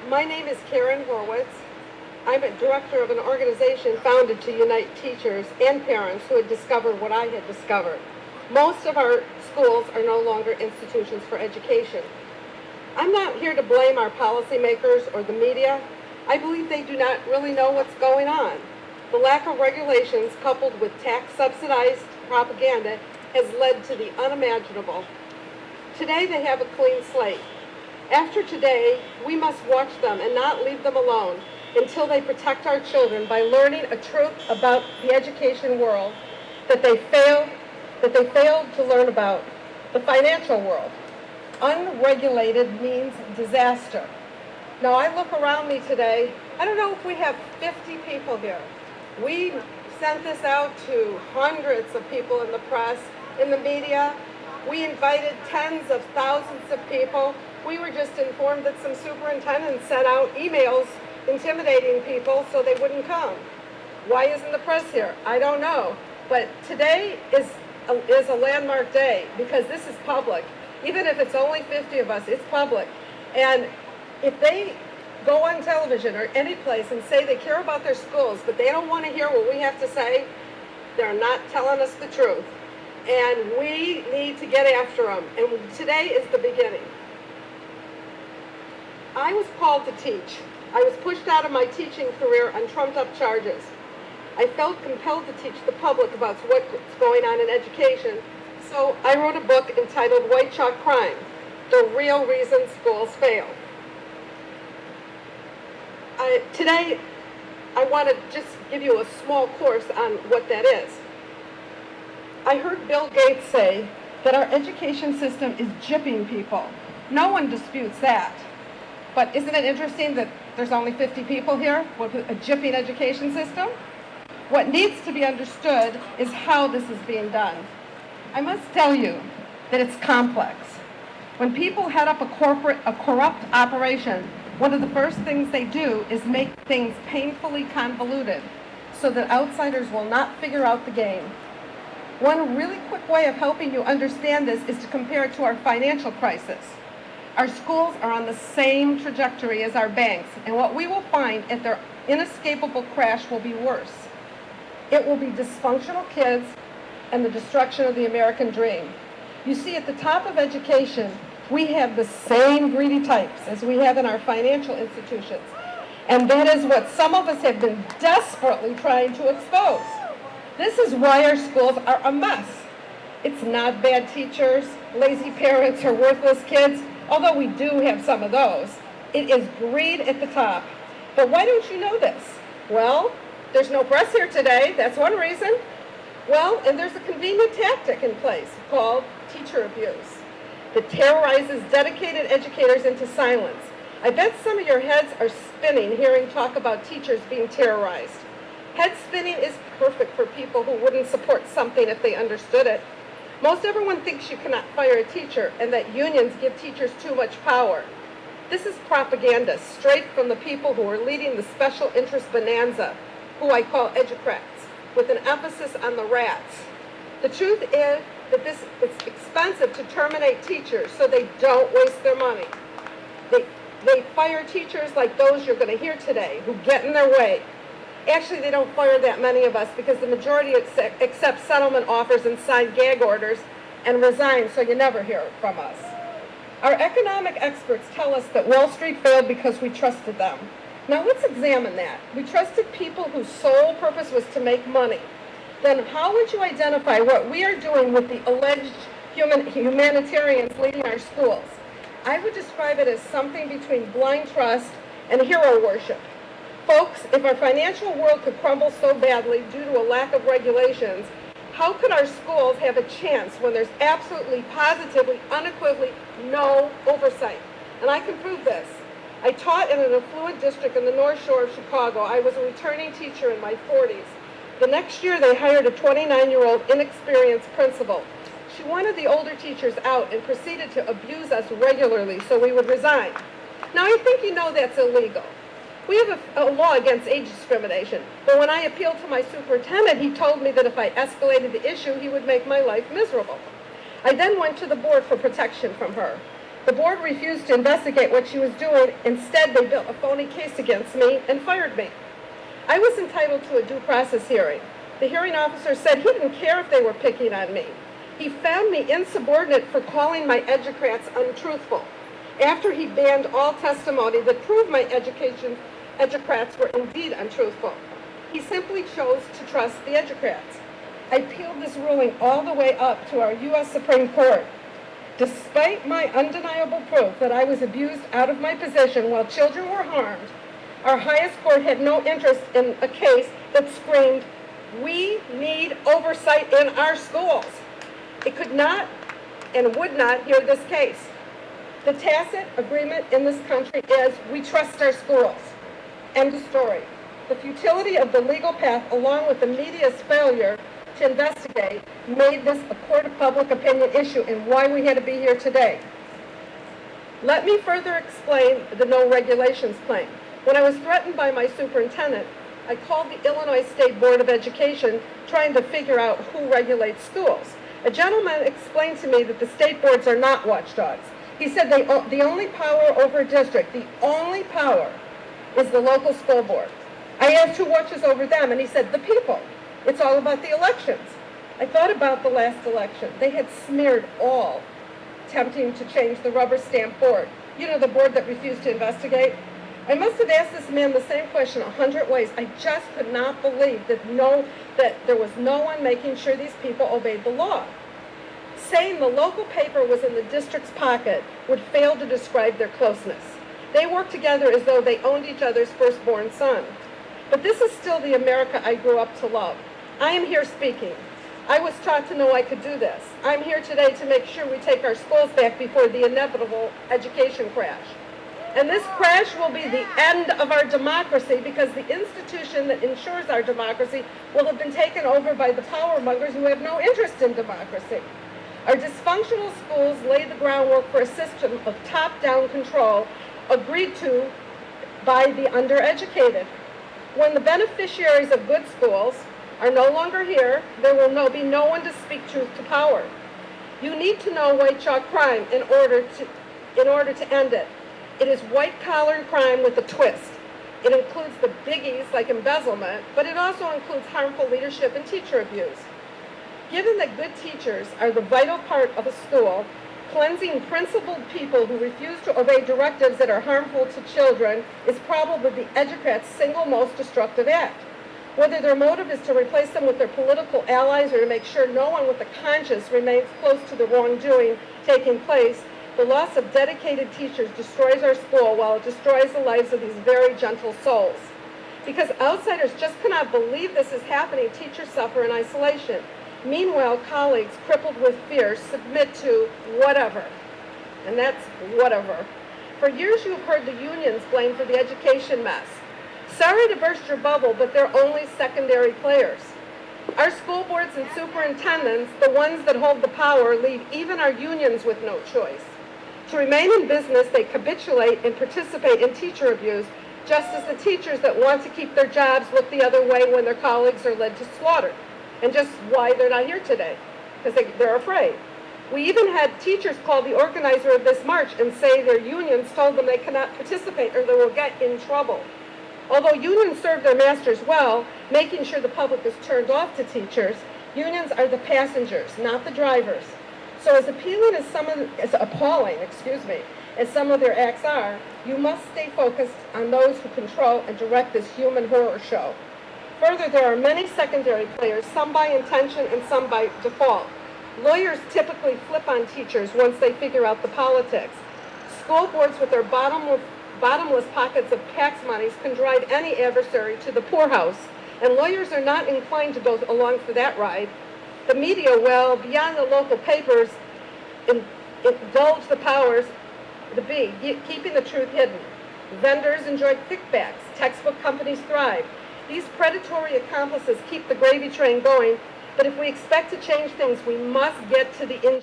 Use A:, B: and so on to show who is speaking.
A: My name is Karen Horwitz. I'm a director of an organization founded to unite teachers and parents who had discovered what I had discovered. Most of our schools are no longer institutions for education. I'm not here to blame our policymakers or the media. I believe they do not really know what's going on. The lack of regulations coupled with tax-subsidized propaganda has led to the unimaginable. Today they have a clean slate. After today, we must watch them and not leave them alone until they protect our children by learning a truth about the education world that they failed to learn about, the financial world. Unregulated means disaster. Now I look around me today, I don't know if we have 50 people here. We sent this out to hundreds of people in the press, in the media. We invited tens of thousands of people. We were just informed that some superintendents sent out emails intimidating people so they wouldn't come. Why isn't the press here? I don't know. But today is a landmark day because this is public. Even if it's only 50 of us, it's public. And if they go on television or any place and say they care about their schools, but they don't want to hear what we have to say, they're not telling us the truth. And we need to get after them. And today is the beginning. I was called to teach. I was pushed out of my teaching career on trumped-up charges. I felt compelled to teach the public about what's going on in education, so I wrote a book entitled White Chalk Crime, The Real Reasons Schools Fail. Today, I want to just give you a small course on what that is. I heard Bill Gates say that our education system is gypping people. No one disputes that. But isn't it interesting that there's only 50 people here with a gypping education system? What needs to be understood is how this is being done. I must tell you that it's complex. When people head up a corrupt operation, one of the first things they do is make things painfully convoluted so that outsiders will not figure out the game. One really quick way of helping you understand this is to compare it to our financial crisis. Our schools are on the same trajectory as our banks, and what we will find at their inescapable crash will be worse. It will be dysfunctional kids and the destruction of the American dream. You see, at the top of education, we have the same greedy types as we have in our financial institutions, and that is what some of us have been desperately trying to expose. This is why our schools are a mess. It's not bad teachers, lazy parents, or worthless kids, although we do have some of those. It is greed at the top. But why don't you know this? Well, there's no press here today. That's one reason. Well, and there's a convenient tactic in place called teacher abuse that terrorizes dedicated educators into silence. I bet some of your heads are spinning hearing talk about teachers being terrorized. Head spinning is perfect for people who wouldn't support something if they understood it. Most everyone thinks you cannot fire a teacher and that unions give teachers too much power. This is propaganda straight from the people who are leading the special interest bonanza, who I call educrats, with an emphasis on the rats. The truth is that it's expensive to terminate teachers so they don't waste their money. They fire teachers like those you're going to hear today who get in their way. Actually, they don't fire that many of us because the majority accept settlement offers and sign gag orders and resign, so you never hear from us. Our economic experts tell us that Wall Street failed because we trusted them. Now let's examine that. We trusted people whose sole purpose was to make money. Then how would you identify what we are doing with the alleged humanitarians leading our schools? I would describe it as something between blind trust and hero worship. Folks, if our financial world could crumble so badly due to a lack of regulations, how could our schools have a chance when there's absolutely, positively, unequivocally no oversight? And I can prove this. I taught in an affluent district in the North Shore of Chicago. I was a returning teacher in my 40s. The next year, they hired a 29-year-old inexperienced principal. She wanted the older teachers out and proceeded to abuse us regularly, so we would resign. Now, I think you know that's illegal. We have a law against age discrimination, but when I appealed to my superintendent, he told me that if I escalated the issue, he would make my life miserable. I then went to the board for protection from her. The board refused to investigate what she was doing. Instead, they built a phony case against me and fired me. I was entitled to a due process hearing. The hearing officer said he didn't care if they were picking on me. He found me insubordinate for calling my educrats untruthful, after he banned all testimony that proved my educrats were indeed untruthful. He simply chose to trust the educrats. I appealed this ruling all the way up to our U.S. Supreme Court. Despite my undeniable proof that I was abused out of my position while children were harmed, our highest court had no interest in a case that screamed, "We need oversight in our schools." It could not and would not hear this case. The tacit agreement in this country is we trust our schools. End of story. The futility of the legal path, along with the media's failure to investigate, made this a court of public opinion issue and why we had to be here today. Let me further explain the no regulations claim. When I was threatened by my superintendent, I called the Illinois State Board of Education trying to figure out who regulates schools. A gentleman explained to me that the state boards are not watchdogs. He said the only power over a district, the only power, is the local school board. I asked who watches over them, and he said the people. It's all about the elections. I thought about the last election. They had smeared all attempting to change the rubber stamp board. You know, the board that refused to investigate? I must have asked this man the same question 100 ways. I just could not believe that there was no one making sure these people obeyed the law. Saying the local paper was in the district's pocket would fail to describe their closeness. They worked together as though they owned each other's firstborn son. But this is still the America I grew up to love. I am here speaking. I was taught to know I could do this. I'm here today to make sure we take our schools back before the inevitable education crash. And this crash will be the end of our democracy because the institution that ensures our democracy will have been taken over by the power mongers who have no interest in democracy. Our dysfunctional schools laid the groundwork for a system of top-down control agreed to by the undereducated. When the beneficiaries of good schools are no longer here, there will be no one to speak truth to power. You need to know white chalk crime in order to end it. It is white-collar crime with a twist. It includes the biggies like embezzlement, but it also includes harmful leadership and teacher abuse. Given that good teachers are the vital part of a school, cleansing principled people who refuse to obey directives that are harmful to children is probably the educrats' single most destructive act. Whether their motive is to replace them with their political allies or to make sure no one with a conscience remains close to the wrongdoing taking place, the loss of dedicated teachers destroys our school while it destroys the lives of these very gentle souls. Because outsiders just cannot believe this is happening, teachers suffer in isolation. Meanwhile, colleagues crippled with fear submit to whatever. And that's whatever. For years you've heard the unions blamed for the education mess. Sorry to burst your bubble, but they're only secondary players. Our school boards and superintendents, the ones that hold the power, leave even our unions with no choice. To remain in business, they capitulate and participate in teacher abuse, just as the teachers that want to keep their jobs look the other way when their colleagues are led to slaughter. And just why they're not here today, because they're afraid. We even had teachers call the organizer of this march and say their unions told them they cannot participate or they will get in trouble. Although unions serve their masters well, making sure the public is turned off to teachers, unions are the passengers, not the drivers. So as appalling as some of their acts are, you must stay focused on those who control and direct this human horror show. Further, there are many secondary players, some by intention and some by default. Lawyers typically flip on teachers once they figure out the politics. School boards with their bottomless pockets of tax monies can drive any adversary to the poorhouse, and lawyers are not inclined to go along for that ride. The media, well, beyond the local papers, indulge the powers to be, keeping the truth hidden. Vendors enjoy kickbacks. Textbook companies thrive. These predatory accomplices keep the gravy train going, but if we expect to change things, we must get to the